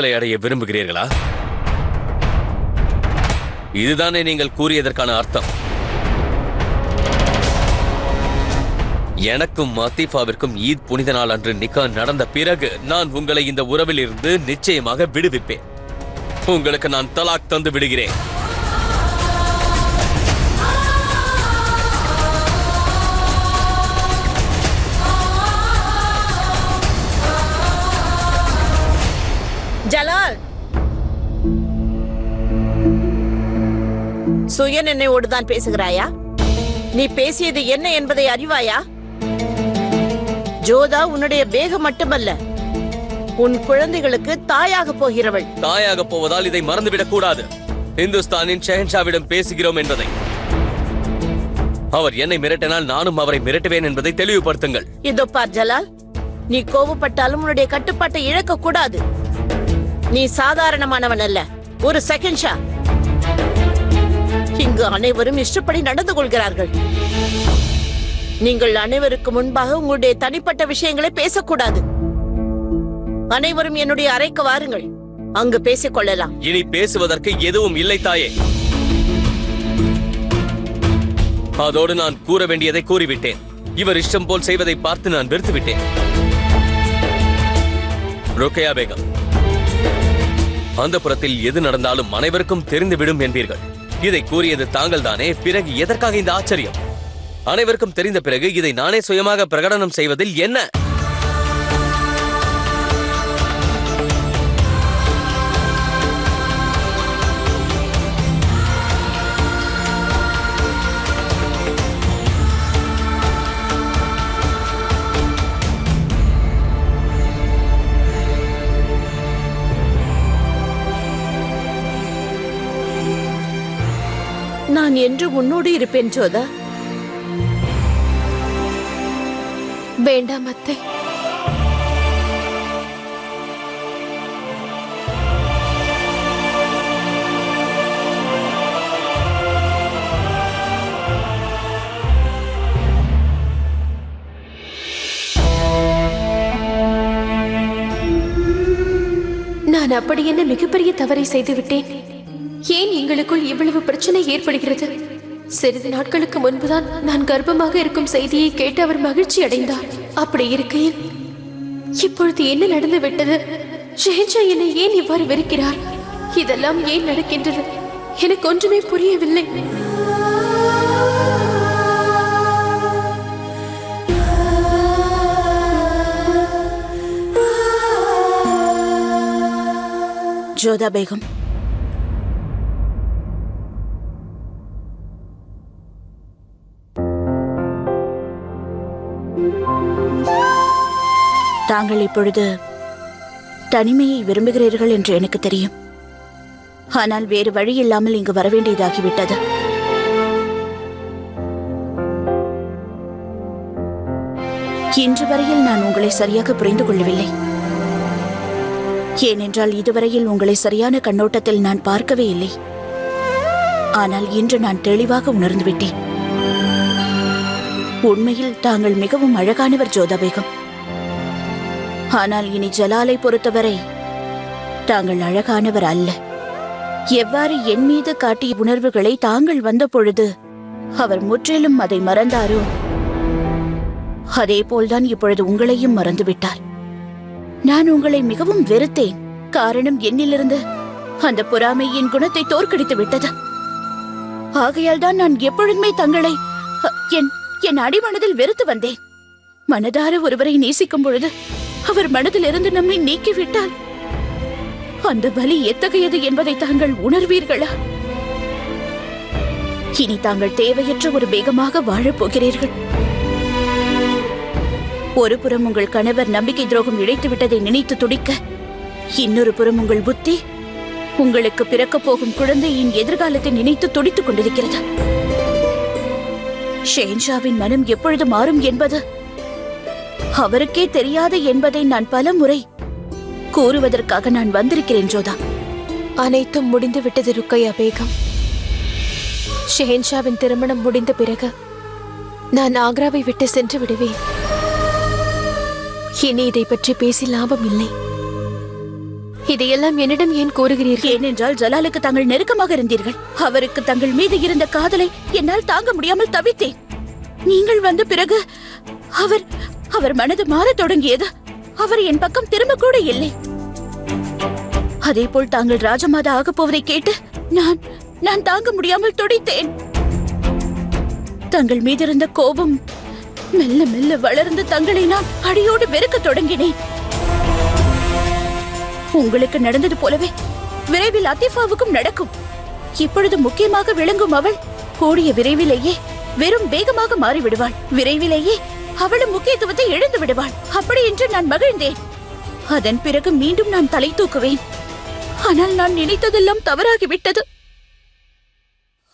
அடைய விரும்புகிறீர்களா? இதுதானே நீங்கள் கூறியதற்கான அர்த்தம். எனக்கும் மத்தீஃபாவிற்கும் ஈத் புனித நாள் அன்று நிக்கா நடந்த பிறகு நான் உங்களை இந்த உறவில் இருந்து நிச்சயமாக விடுவிப்பேன். உங்களுக்கு நான் தலாக் தந்து விடுகிறேன். ஜலால், சுய நினைவோடு தான் பேசுகிறாயா? நீ பேசியது என்ன என்பதை அறிவாயா? ஜோதா உன்னுடைய பேகம் மட்டுமல்ல, உன் குழந்தைகளுக்கு தாயாக போகிறவள். தாயாக போவதால் இதை மறந்துவிடக் கூடாது. இந்துஸ்தானின் ஷெஹன்ஷாவிடம் பேசுகிறோம் என்பதை. அவர் என்னை மிரட்டினால் நானும் அவரை மிரட்டுவேன் என்பதை தெளிவுபடுத்துங்கள். இதோ பார் ஜலால், நீ கோபப்பட்டாலும் உன்னுடைய கட்டுப்பாட்டை இழக்க கூடாது. நீ சாதாரணமானவன் அல்ல, ஒரு ஷெஹன்ஷா. இங்கு அனைவரும் இஷ்டப்படி நடந்து கொள்கிறார்கள். நீங்கள் அனைவருக்கு முன்பாக உங்களுடைய தனிப்பட்ட விஷயங்களை பேசக்கூடாது. அனைவரும் என்னுடைய அறைக்கு வாருங்கள், அங்கு பேசிக் கொள்ளலாம். இனி பேசுவதற்கு எதுவும் இல்லை தாயே. அதோடு நான் கூற வேண்டியதை கூறிவிட்டேன். இவர் இஷ்டம் போல் செய்வதை பார்த்து நான் வெறுத்துவிட்டேன். ருக்கையா பேகம், அந்த புறத்தில் எது நடந்தாலும் அனைவருக்கும் தெரிந்துவிடும் என்பீர்கள். இதை கூறியது தாங்கள் தானே. பிறகு எதற்காக இந்த ஆச்சரியம்? அனைவருக்கும் தெரிந்த பிறகு இதை நானே சுயமாக பிரகடனம் செய்வதில் என்ன? நான் என்று உன்னோடு இருப்பேன் ஜோதா. வேண்டாம் அத்தை. நான் அப்படி என்ன மிகப்பெரிய தவறை செய்து விட்டேன்? ஏன் எங்களுக்குள் இவ்வளவு பிரச்சனை ஏற்படுகிறது? சிறிது நாட்களுக்கு முன்புதான் நான் கர்ப்பமாக இருக்கும் செய்தியை கேட்டு அவர் மகிழ்ச்சி அடைந்தார். அப்படி இருக்கையில் இப்பொழுது என்ன நடந்து விட்டது? ஷெஹன்ஷா என்னை ஏன் இவ்வாறு வெறுக்கிறார்? இதெல்லாம் ஏன் நடக்கின்றது? எனக்கு ஒன்றுமே புரியவில்லை. ஜோதா பேகம், தாங்கள் இப்பொழுது தனிமையை விரும்புகிறீர்கள் என்று எனக்கு தெரியும். ஆனால் வேறு வழி இல்லாமல் இங்கு வரவேண்டியதாகிவிட்டது. இன்று வரையில் நான் உங்களை சரியாக புரிந்து கொள்ளவில்லை. ஏனென்றால் இதுவரையில் உங்களை சரியான கண்ணோட்டத்தில் நான் பார்க்கவே இல்லை. ஆனால் இன்று நான் தெளிவாக உணர்ந்துவிட்டேன். உண்மையில் தாங்கள் மிகவும் அழகானவர் ஜோதா பேகம். ஆனால் இனி ஜலாலை பொறுத்தவரை தாங்கள் அழகானவர் அல்ல. எவ்வாறு என் மீது காட்டிய உணர்வுகளை தாங்கள் வந்த பொழுது அவர் முற்றிலும் அதை மறந்தாரோ, அதே போல்தான் இப்பொழுது உங்களையும் மறந்துவிட்டார். நான் உங்களை மிகவும் வெறுத்தேன். காரணம் என்னிலிருந்து அந்த பொறாமை என் குணத்தை தோற்கடித்து விட்டது. ஆகையால் தான் நான் எப்பொழுதுமே தங்களை என் அடிமனதில் வெறுத்து வந்தேன். மனதார ஒருவரை நேசிக்கும் பொழுது அவர் மனதிலிருந்து நம்மை நீக்கிவிட்டால் அந்த வலி எத்தகையது என்பதை தாங்கள் உணர்வீர்களா? இனி தாங்கள் தேவையற்ற ஒரு பேகமாக வாழப் போகிறீர்கள். ஒரு புறம் உங்கள் கணவர் நம்பிக்கை துரோகம் இழைத்து விட்டதை நினைத்து துடிக்க, இன்னொரு புறம் உங்கள் புத்தி உங்களுக்கு பிறக்கப் போகும் குழந்தையின் எதிர்காலத்தை நினைத்து துடித்துக் கொண்டிருக்கிறது. ஷெஹன்ஷாவின் மனம் எப்பொழுது மாறும் என்பது அவருக்கே தெரியாது என்பதை நான் பல முறை கூறுவதற்காக நான் வந்திருக்கிறேன் ஜோதா. அனைத்தும் முடிந்து விட்டது ருக்கையா பேகம். ஷெஹன்ஷாவின் திருமணம் முடிந்த பிறகு நான் ஆக்ராவை விட்டு சென்று விடுவேன். இனி இதை பற்றி பேசி லாபம் இல்லை. இதையெல்லாம் என்னிடம் ஏன் கூறுகிறீர்கள்? ஏனென்றால் ஜலாலுக்கு தாங்கள் நெருக்கமாக இருந்தீர்கள். அவருக்கு தங்கள் மீது இருந்த காதலை என்னால் தாங்க முடியாமல் தவித்தேன். நீங்கள் வந்த பிறகு அவர் மனது மாறத் தொடங்கியது. அவர் என் பக்கம் திரும்ப கூட இல்லை. அதேபோல் தாங்கள் ராஜமாதா ஆகப் போவதை கேட்டு நான் தாங்க முடியாமல் துடித்தேன். தங்கள் மீதிருந்த கோபம் மெல்ல மெல்ல வளர்ந்து தங்களை நான் அடியோடு வெறுக்க தொடங்கினேன். உங்களுக்கு நடந்தது போலவே விரைவில் லத்தீஃபாவுக்கும் நடக்கும். இப்பொழுது முக்கியமாக விளங்கும் அவள் கூடிய விரைவிலேயே வெறும் வேகமாக மாறிவிடுவாள். விரைவிலேயே அவளும் முக்கியத்துவத்தை இழந்து விடுவாள். அப்படி என்று நான் மகிழ்ந்தேன். அதன் பிறகு மீண்டும் நான் தலை தூக்குவேன். ஆனால் நான் நினைத்ததெல்லாம் தவறாகிவிட்டது.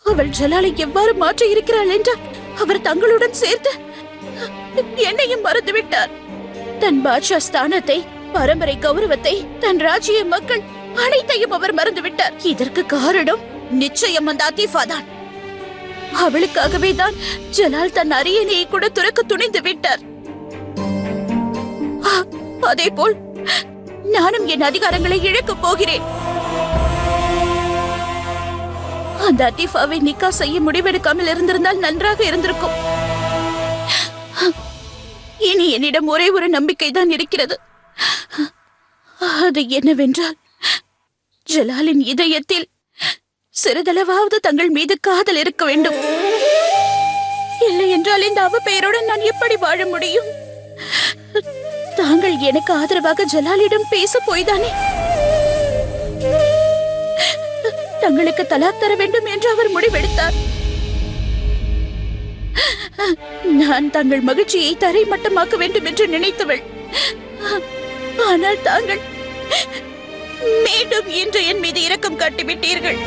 அவள் ஜலாலை எவ்வாறு மாற்றி இருக்கிறாள் என்றால் அவர் தங்களுடன் சேர்த்து என்னையும் மறந்துவிட்டார். தன் பாட்ஷா ஸ்தானத்தை, பரம்பரை கௌரவத்தை, தன் ராஜ்ய மக்கள் அனைத்தையும் அவர் மறந்துவிட்டார். இதற்கு காரணம் நிச்சயம் அந்த லத்தீஃபா தான். அவளுக்காகவே தான் ஜலால் தன் அரியணையை கூட துறக்க துணிந்து விட்டார். அதேபோல் நானும் என் அதிகாரங்களை இழக்கப் போகிறேன். அந்த லத்தீஃபாவை நிக்கா செய்ய முடிவெடுக்காமல் இருந்திருந்தால் நன்றாக இருந்திருக்கும். இனி என்னிடம் ஒரே ஒரு நம்பிக்கை தான் இருக்கிறது. அது என்னவென்றால் ஜலாலின் இதயத்தில் சிறிதளவாவது தங்கள் மீது காதல் இருக்க வேண்டும். இல்லை என்றால் இந்த அவப்பெயருடன் நான் எப்படி வாழ முடியும்? தாங்கள் எனக்கு ஆதரவாக ஜலாலிடம் பேச போய்தானே தங்களுக்கு தலாக் தர வேண்டும் என்று அவர் முடிவெடுத்தார். நான் தங்கள் மகிழ்ச்சியை தரைமட்டமாக்க வேண்டும் என்று நினைத்தவள். ஆனால் தாங்கள் மீண்டும் இன்று என் மீது இரக்கம் காட்டிவிட்டீர்கள்.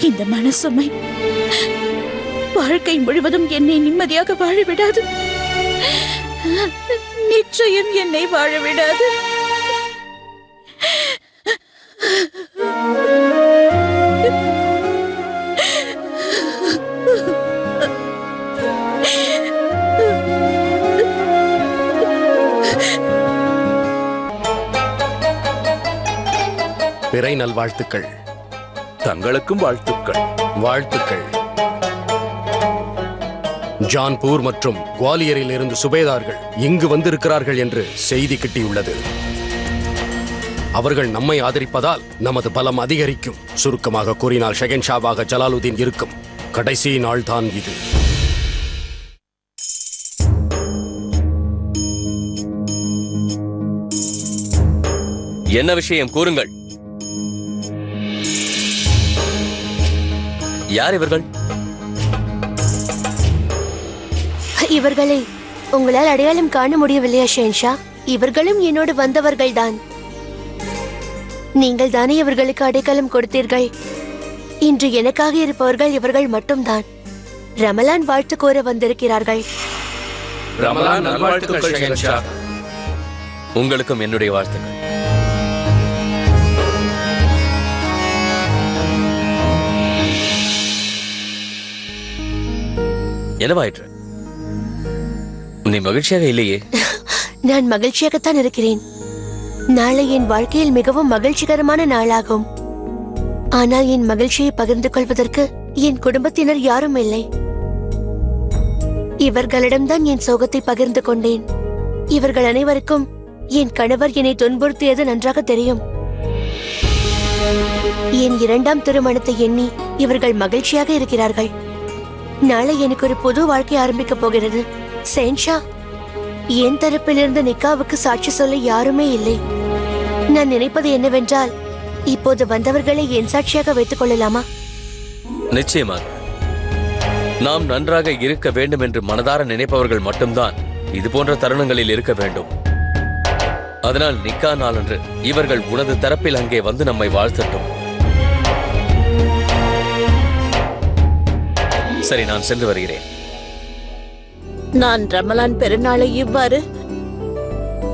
இந்த மனசுமை வாழ்க்கை முழுவதும் என்னை நிம்மதியாக வாழவிடாது. நிச்சயம் என்னை வாழவிடாது. பிறை நல்வாழ்த்துக்கள். தங்களுக்கும் வாழ்த்துக்கள். வாழ்த்துக்கள். ஜான்பூர் மற்றும் குவாலியரில் இருந்து சுபேதார்கள் இங்கு வந்திருக்கிறார்கள் என்று செய்தி கிட்டியுள்ளது. அவர்கள் நம்மை ஆதரிப்பதால் நமது பலம் அதிகரிக்கும். சுருக்கமாக கூறினால் ஷெகன்ஷாவாக ஜலாலுதீன் இருக்கும் கடைசி நாள்தான் இது. என்ன விஷயம் கூறுங்கள். யார் இவர்கள்? இவர்களை உங்களால் அடையாளம் காண முடியவில்லையா ஷென்ஷா? இவர்களும் என்னோடு வந்தவர்கள்தான். நீங்கள் தானே இவர்களுக்கு அடைக்கலம் கொடுத்தீர்கள். இன்று எனக்காக இருப்பவர்கள் இவர்கள் மட்டும்தான். ரமலான் வாழ்த்து கோர வந்திருக்கிறார்கள். ரமலான் நல்வாழ்த்துக்கள் ஷெகன்ஷா. உங்களுக்கும் என்னுடைய வாழ்த்துக்கள். என்னவாயிற்று? நீ மகிழ்ச்சியாக இல்லையே? நான் மகிழ்ச்சியாகத்தான் இருக்கிறேன். நாளை என் வாழ்க்கையில் மிகவும் மகிழ்ச்சிகரமான நாளாகும். ஆனால் என் மகிழ்ச்சியை பகிர்ந்து கொள்வதற்கு என் குடும்பத்தினர் யாரும் இல்லை. இவர்களிடம்தான் என் சோகத்தை பகிர்ந்து கொண்டேன். இவர்கள் அனைவருக்கும் என் கணவர் என்னை துன்புறுத்தியது நன்றாக தெரியும். என் இரண்டாம் திருமணத்தை எண்ணி இவர்கள் மகிழ்ச்சியாக இருக்கிறார்கள். நாளை எனக்கு ஒரு புது வாழ்க்கை ஆரம்பிக்க போகிறது. ஷென்ஷா, என் தரப்பிலிருந்து நிக்காவுக்கு சாட்சி சொல்ல யாருமே இல்லை. நான் நினைப்பது என்னவென்றால், இப்போது வந்தவர்களை என் சாட்சியாக வைத்துக் கொள்ளலாமா? நிச்சயமாக. நாம் நன்றாக இருக்க வேண்டும் என்று மனதார நினைப்பவர்கள் மட்டும்தான் இது போன்ற தருணங்களில் இருக்க வேண்டும். அதனால் நிக்கா நாளன்று இவர்கள் உனது தரப்பில் அங்கே வந்து நம்மை வாழ்த்தட்டும். சரி, நான் சென்று வருகிறேன். நான் ரமலான் பெருநாளை இவ்வாறு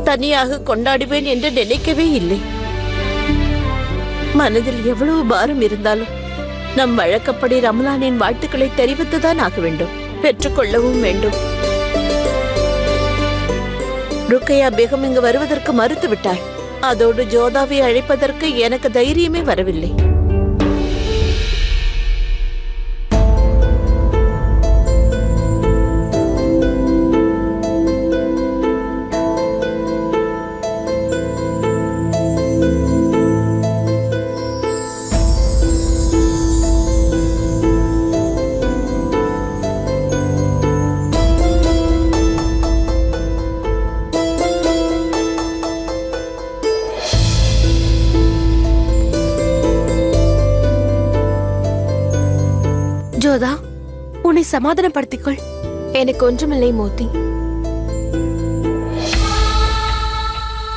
தனியாக கொண்டாடுவேன் என்று நினைக்கவே இல்லை. மனதில் எவ்வளவு பாரம் இருந்தாலும் நம் வழக்கப்படி ரமலானின் வாழ்த்துக்களை தெரிவித்துதான் ஆக வேண்டும், பெற்றுக்கொள்ளவும் வேண்டும். ருக்கையா பேகம் இங்கு வருவதற்கு மறுத்து விட்டாள். அதோடு ஜோதாவை அழைப்பதற்கு எனக்கு தைரியமே வரவில்லை. ஜோதா, உன்னை சமாதானப்படுத்திக்கொள். எனக்கு ஒன்றுமில்லை மோதி.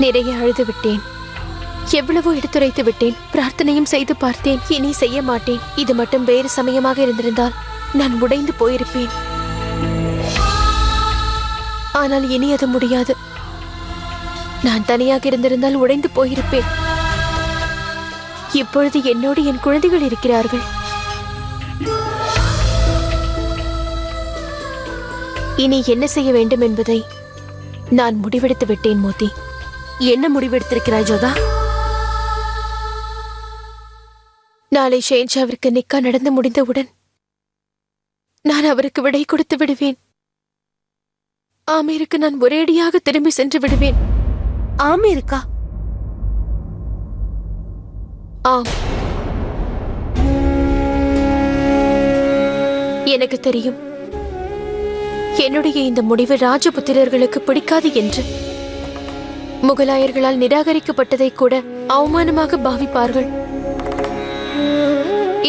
நிறைய அழுது விட்டேன், எவ்வளவோ எடுத்துரைத்து விட்டேன், பிரார்த்தனையும் செய்து பார்த்தேன். இனி செய்ய மாட்டேன். இது மட்டும் வேறு சமயமாக இருந்திருந்தால் நான் உடைந்து போயிருப்பேன். ஆனால் இனி அது முடியாது. நான் தனியாக இருந்திருந்தால் உடைந்து போயிருப்பேன். இப்பொழுது என்னோடு என் குழந்தைகள் இருக்கிறார்கள். இனி என்ன செய்ய வேண்டும் என்பதை நான் முடிவெடுத்து விட்டேன் மோதி. என்ன முடிவெடுத்திருக்கிறாய் ஜோதா? நாளை ஷேன்ஷாவிற்கு நிக்கா நடந்து முடிந்தவுடன் நான் அவருக்கு விடை கொடுத்து விடுவேன். ஆமீருக்கு நான் ஒரேடியாக திரும்பி சென்று விடுவேன். ஆமீருக்கா? ஆம், எனக்கு தெரியும் என்னுடைய இந்த முடிவு ராஜபுத்திரர்களுக்கு பிடிக்காது என்று. முகலாயர்களால் நிராகரிக்கப்பட்டதை கூட அவமானமாக பாவிப்பார்கள்.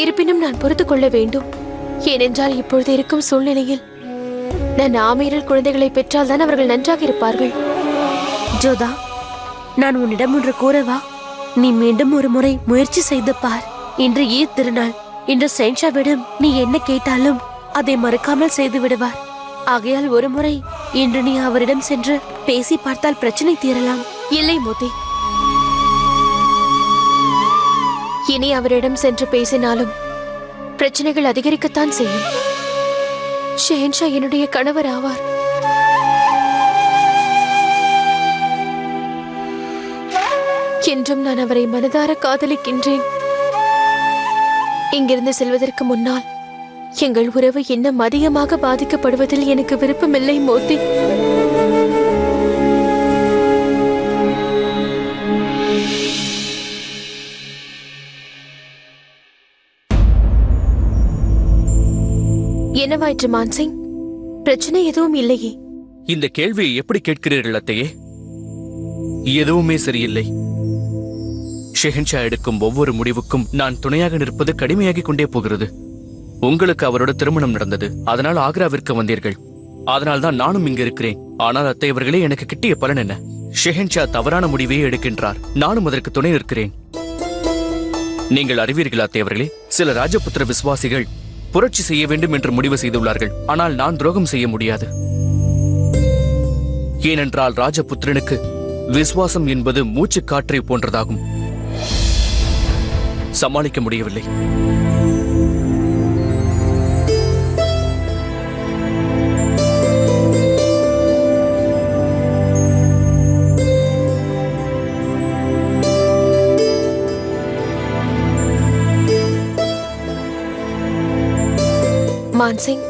இருப்பினும் நான் பொறுத்துக் கொள்ள வேண்டும். ஏனென்றால் இப்பொழுது இருக்கும் சூழ்நிலையில் நான் ஆமீரில் குழந்தைகளை பெற்றால்தான் அவர்கள் நன்றாக இருப்பார்கள். ஜோதா, நான் உன்னிடம் ஒன்று கூறவா? நீ மீண்டும் ஒரு முறை முயற்சி செய்து பார். இன்று ஈத் திருநாள். இன்று ஷேன்ஷாவிடம் நீ என்ன கேட்டாலும் அதை மறுக்காமல் செய்து விடுவார். ஆகையால் ஒரு முறை இன்று நீ அவரிடம் சென்று பேசி பார்த்தால் பிரச்சனை தீரலாம். இல்லை மோதி, இனி அவரிடம் சென்று பேசினாலும் பிரச்சனைகள் அதிகரிக்கத்தான் செய்யும். ஷேன்ஷா என்னுடைய கணவர் ஆவார். என்றும் நான் அவரை மனதார காதலிக்கின்றேன். இங்கிருந்து செல்வதற்கு முன்னால் எங்கள் உறவு இன்னும் அதிகமாக பாதிக்கப்படுவதில் எனக்கு விருப்பமில்லை மோதி. என்னவாயிற்று மான்சிங்? பிரச்சனை எதுவும் இல்லையே? இந்த கேள்வியை எப்படி கேட்கிறீர்கள் அத்தையே? எதுவுமே சரியில்லை. ஷெஹன்ஷா எடுக்கும் ஒவ்வொரு முடிவுக்கும் நான் துணையாக நிற்பது கடுமையாகிக் கொண்டே போகிறது. உங்களுக்கு அவரோட திருமணம் நடந்தது, அதனால் ஆக்ராவிற்கு வந்தீர்கள். அதனால் தான் நானும் இங்கு இருக்கிறேன். ஆனால் அத்தையவர்களே, எனக்கு கிட்டிய பலன் என்ன? ஷெஹன்ஷா தவறான முடிவையே எடுக்கின்றார். நானும் அதற்கு துணை நிற்கிறேன். நீங்கள் அறிவீர்கள் அத்தையவர்களே, சில ராஜபுத்திர விசுவாசிகள் புரட்சி செய்ய வேண்டும் என்று முடிவு செய்துள்ளார்கள். ஆனால் நான் துரோகம் செய்ய முடியாது. ஏனென்றால் ராஜபுத்திரனுக்கு விசுவாசம் என்பது மூச்சு காற்றை போன்றதாகும். சமாளிக்க முடியவில்லை. மான்சிங்,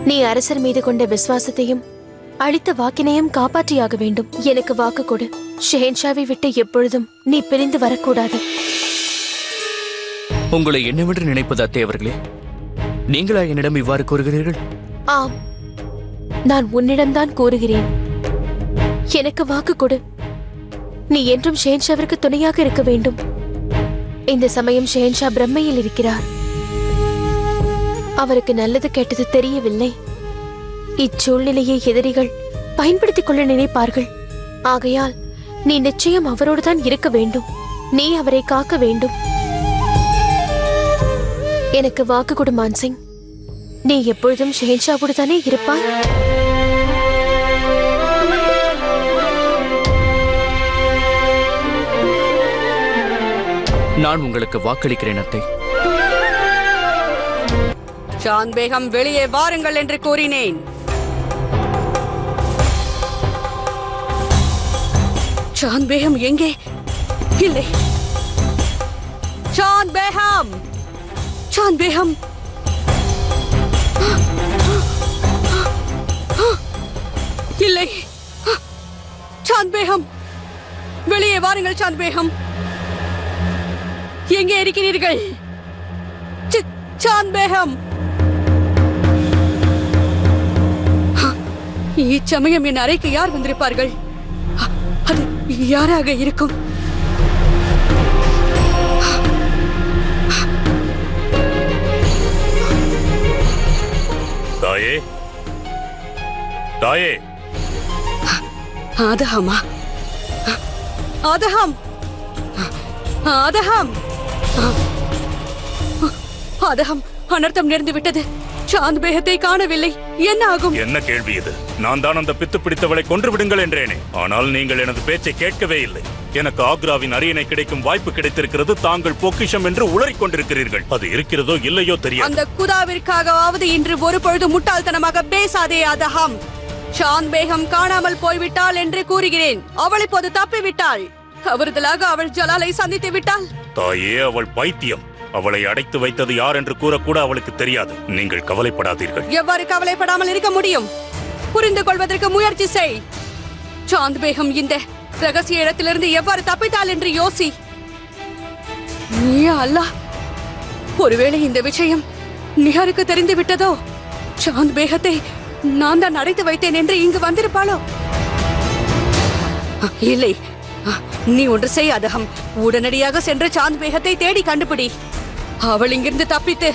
நீ அரசர் மீது கொண்ட விசுவாசத்தையும் அளித்த வாக்கினையும் காப்பாற்றியாக வேண்டும். எனக்கு வாக்கு கொடு. ஷெஹன்ஷாவை விட்டு எப்பொழுதும் நீ பிரிந்து வரக்கூடாது. உங்களை என்னவென்று நினைப்பது அத்தையவர்களே? நீங்களா என்னிடம் இவ்வாறு கூறுகிறீர்கள்? ஆம், நான் உன்னிடம்தான் கூறுகிறேன். எனக்கு வாக்கு கொடு. நீ என்றும் ஷெஹன்ஷாவிற்கு துணையாக இருக்க வேண்டும். இந்த சமயம் ஷெஹன்ஷா பிரம்மையில் இருக்கிறார். அவருக்கு நல்லது கெட்டது தெரியவில்லை. இச்சூழ்நிலையை எதிரிகள் பயன்படுத்திக் கொள்ள நினைப்பார்கள். ஆகையால் நீ நிச்சயம் அவரோடு தான் இருக்க வேண்டும். நீ அவரை காக்க வேண்டும். எனக்கு வாக்கு கொடு மான்சிங். நீ எப்பொழுதும் ஷெஹன்ஷாவோடு தானே இருப்பாய்? நான் உங்களுக்கு வாக்களிக்கிறேன் அத்தை. ஷான் பேகம் வெளியே வாருங்கள் என்று கூறினேன். சாந்த் பேகம் எங்கே? இல்லை, சாந்த் பேகம், சாந்த் பேகம். இல்லை, சாந்த் பேகம், வெளியே வாருங்கள். சாந்த் பேகம், எங்கே இருக்கிறீர்கள்? சாந்த் பேகம். இச்சமயம் என் அறைக்கு யார் வந்திருப்பார்கள்? அது யாராக இருக்கும்? தாயே, தாயே. ஆதஹமா, ஆதஹம், ஆதஹம், ஆதஹம். அனர்த்தம் நேர்ந்து விட்டது. சாந்த் பேகத்தை காணவில்லை. என்ன ஆகும்? என்ன கேள்வி இது? நான் தான் அந்த பித்து பிடித்தவளை கொன்று விடுங்கள் என்றேனே. ஆனால் நீங்கள் எனது பேச்சை கேட்கவே இல்லை. எனக்கு ஆக்ராவின் அரியணை கிடைக்கும் வாய்ப்பு கிடைத்திருக்கிறது. தாங்கள் பொக்கிஷம் என்று உளறிக் கொண்டிருக்கிறீர்கள். அது இருக்கிறதோ இல்லையோ தெரியாது. அந்த குதாவிற்காகவாவது இன்று ஒரு பொழுது முட்டாள்தனமாக பேசாதே ஆதஹம். சாந்த் பேகம் காணாமல் போய்விட்டாள் என்று கூறுகிறேன். அவள் இப்போது தப்பிவிட்டாள். தவறுதலாக அவள் ஜலாலை சந்தித்து விட்டாள். தாயே, அவள் பைத்தியம். அவளை அடைத்து வைத்தது யார் என்று கூறக்கூட அவளுக்கு தெரியாது. நீங்கள் கவலைப்படாதீர்கள். எவ்வாறு கவலைப்படாமல் இருக்க முடியும்? புரிந்து கொள்வதற்கு முயற்சி செய். சாந்த் பேகம் இந்த ரகசிய இடத்திலிருந்து எவ்வாறு தப்பித்தாள் என்று யோசி. அல்லாஹ், ஒருவேளை இந்த விஷயம் நிஹாருக்கு தெரிந்து விட்டதோ? சாந்த் பேகத்தை நான் தான் அடைத்து வைத்தேன் என்று இங்கு வந்திருப்பாளோ? இல்லை, நீ ஒன்று செய் ஆதஹம். உடனடியாக சென்று சாந்த் பேகத்தை தேடி கண்டுபிடி. அவள் இங்கிருந்து தப்பித்து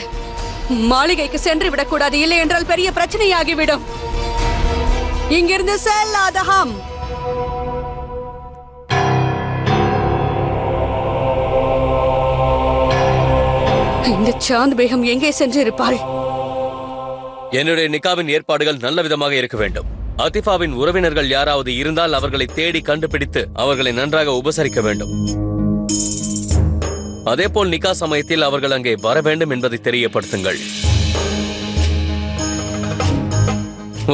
மாளிகைக்கு சென்று விடக்கூடாது. இல்லை என்றால் பெரிய பிரச்சனையாகிவிடும். இங்கிருந்து செல் ஆதஹம். இந்த சாந்த் பேகம் எங்கே சென்று இருப்பாள்? என்னுடைய நிக்காவின் ஏற்பாடுகள் நல்ல விதமாக இருக்க வேண்டும். அதிஃபாவின் உறவினர்கள் யாராவது இருந்தால் அவர்களை தேடி கண்டுபிடித்து அவர்களை நன்றாக உபசரிக்க வேண்டும். அதேபோல் நிக்கா சமயத்தில் அவர்கள் அங்கே வர வேண்டும் என்பதை தெரியப்படுத்துங்கள்.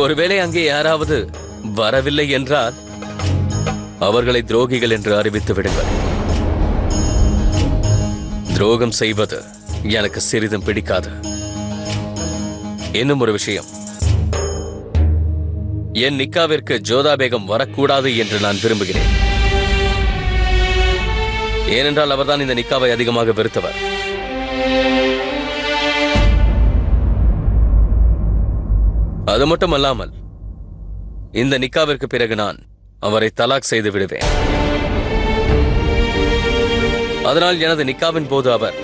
ஒருவேளை அங்கே யாராவது வரவில்லை என்றால் அவர்களை துரோகிகள் என்று அறிவித்து விடுங்கள். துரோகம் செய்வது எனக்கு சிறிதும் பிடிக்காது. இன்னும் ஒரு விஷயம், என் நிக்காவிற்கு ஜோதா பேகம் வரக்கூடாது என்று நான் விரும்புகிறேன். ஏனென்றால் அவர்தான் இந்த நிக்காவை அதிகமாக வெறுத்தவர். அது மட்டுமல்லாமல் இந்த நிக்காவிற்கு பிறகு நான் அவரை தலாக் செய்து விடுவேன். அதனால் எனது நிக்காவின் போது அவர்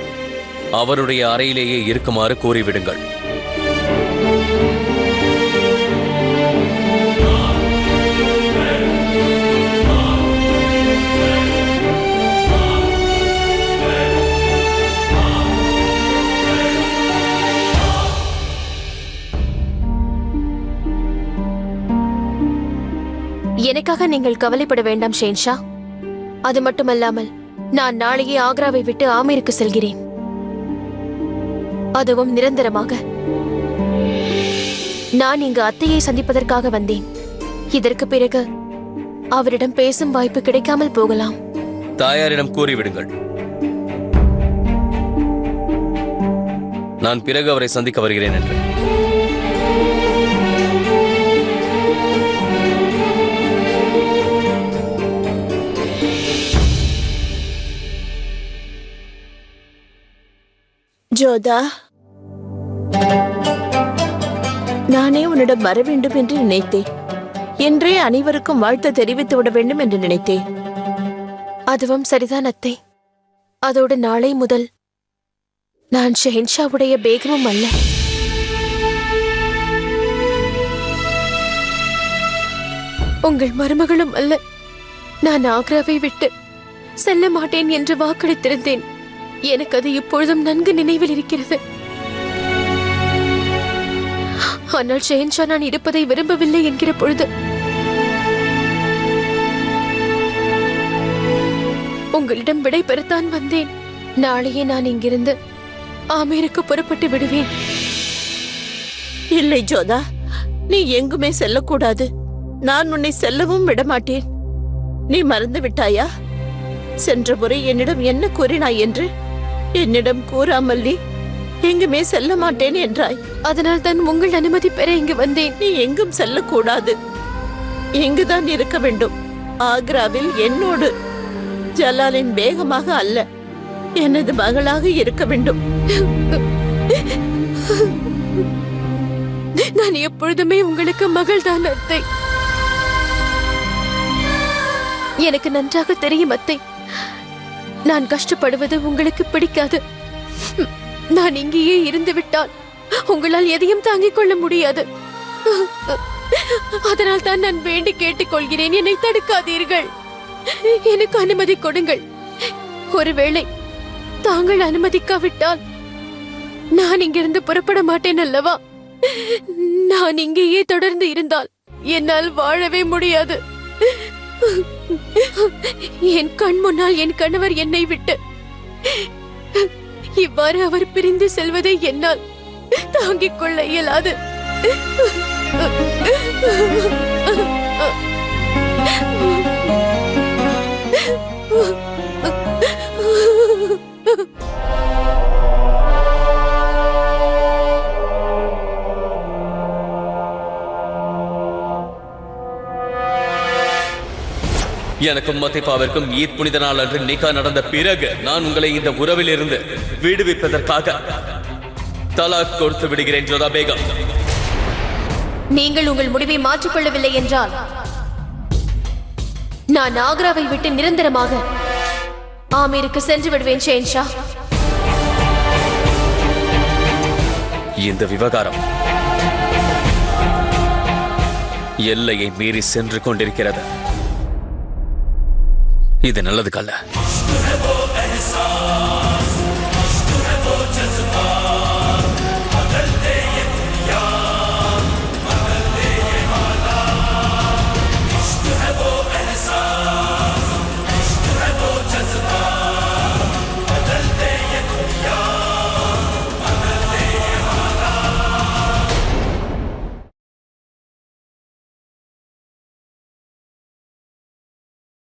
அவருடைய அறையிலேயே இருக்குமாறு கூறிவிடுங்கள். எனக்காக நீங்கள் கவலைப்பட வேண்டாம் ஷேன்ஷா. அது மட்டுமல்லாமல் நான் நாளையே ஆக்ராவை விட்டு ஆமீருக்கு செல்கிறேன். அதுவும் நிரந்தரமாக. நான் இங்கு அத்தையை சந்திப்பதற்காக வந்தேன். இதற்கு பிறகு அவரிடம் பேசும் வாய்ப்பு கிடைக்காமல் போகலாம். தாயாரிடம் கூறிவிடுங்கள், நான் பிறகு அவரை சந்திக்க வருகிறேன் என்று. ஜோதா, நானே உன்னிடம் வர வேண்டும் என்று நினைத்தேன். என்றே அனைவருக்கும் வாழ்த்து தெரிவித்து விட வேண்டும் என்று நினைத்தேன். அதுவும் சரிதான் அத்தை. அதோடு நாளை முதல் நான் ஷெஹன்ஷாவுடைய பேகமும் அல்ல. உங்கள் மருமகளும் அல்ல. நான் ஆக்ராவை விட்டு செல்ல மாட்டேன் என்று வாக்களித்திருந்தேன். எனக்கு அது இப்பொழுதும் நன்கு நினைவில் இருக்கிறது. ஆனால் ஷெஹன்ஷா நான் இருப்பதை விரும்பவில்லை என்கிற பொழுது உங்களிடம் விடை பெறத்தான் வந்தேன். நாளையே நான் இங்கிருந்து ஆமீருக்கு புறப்பட்டு விடுவேன். இல்லை ஜோதா, நீ எங்குமே செல்லக்கூடாது. நான் உன்னை செல்லவும் விடமாட்டேன். நீ மறந்து விட்டாயா? சென்ற முறை என்னிடம் என்ன கூறினாய் என்று? என்னிடம் கூறாமல் நீ எங்குமே செல்ல மாட்டேன் என்றாய். அதனால் தான் உங்கள் அனுமதி பெற இங்கு வந்தேன். நீ எங்கும் செல்லக்கூடாது, இங்குதான் இருக்க வேண்டும். ஆக்ராவில் என்னோடு, ஜலாலின் வேகமாக அல்ல, எனது மகளாக இருக்க வேண்டும். நான் எப்பொழுதுமே உங்களுக்கு மகள் தான் அத்தை. எனக்கு நன்றாக தெரியும் அத்தை, நான் கஷ்டப்படுவது உங்களுக்கு பிடிக்காது. நான் இங்கேயே இருந்து விட்டால் உங்களால் எதையும் தாங்கிக் கொள்ள முடியாது. அதனால் தான் நான் வேண்டி கேட்டுக்கொள்கிறேன், என்னை தடுக்காதீர்கள். எனக்கு அனுமதி கொடுங்கள். ஒருவேளை தாங்கள் அனுமதிக்காவிட்டால் நான் இங்கிருந்து புறப்பட மாட்டேன் அல்லவா? நான் இங்கேயே தொடர்ந்து இருந்தால் என்னால் வாழவே முடியாது. என் கண் முன்னால் என் கணவர் என்னை விட்டு இவ்வாறு அவர் பிரிந்து செல்வதை என்னால் தாங்கிக் கொள்ள இயலாது. எனக்கும் மத்திபாவிற்கும் ஈத் புனித நாள் அன்று நிக்கா நடந்த பிறகு நான் உங்களை இந்த உறவில் இருந்து விடுவிப்பதற்காக தலாக் கொடுத்து விடுகிறேன் ஜோதா பேகம். நீங்கள் உங்கள் முடிவை மாற்றிக்கொள்ளவில்லை என்றால் நான் ஆக்ராவை விட்டு நிரந்தரமாக ஆமீருக்கு சென்று விடுவேன் ஷெஹன்ஷா. இந்த விவகாரம் எல்லையை மீறி சென்று கொண்டிருக்கிறது. இது நல்லதுக்கல்ல.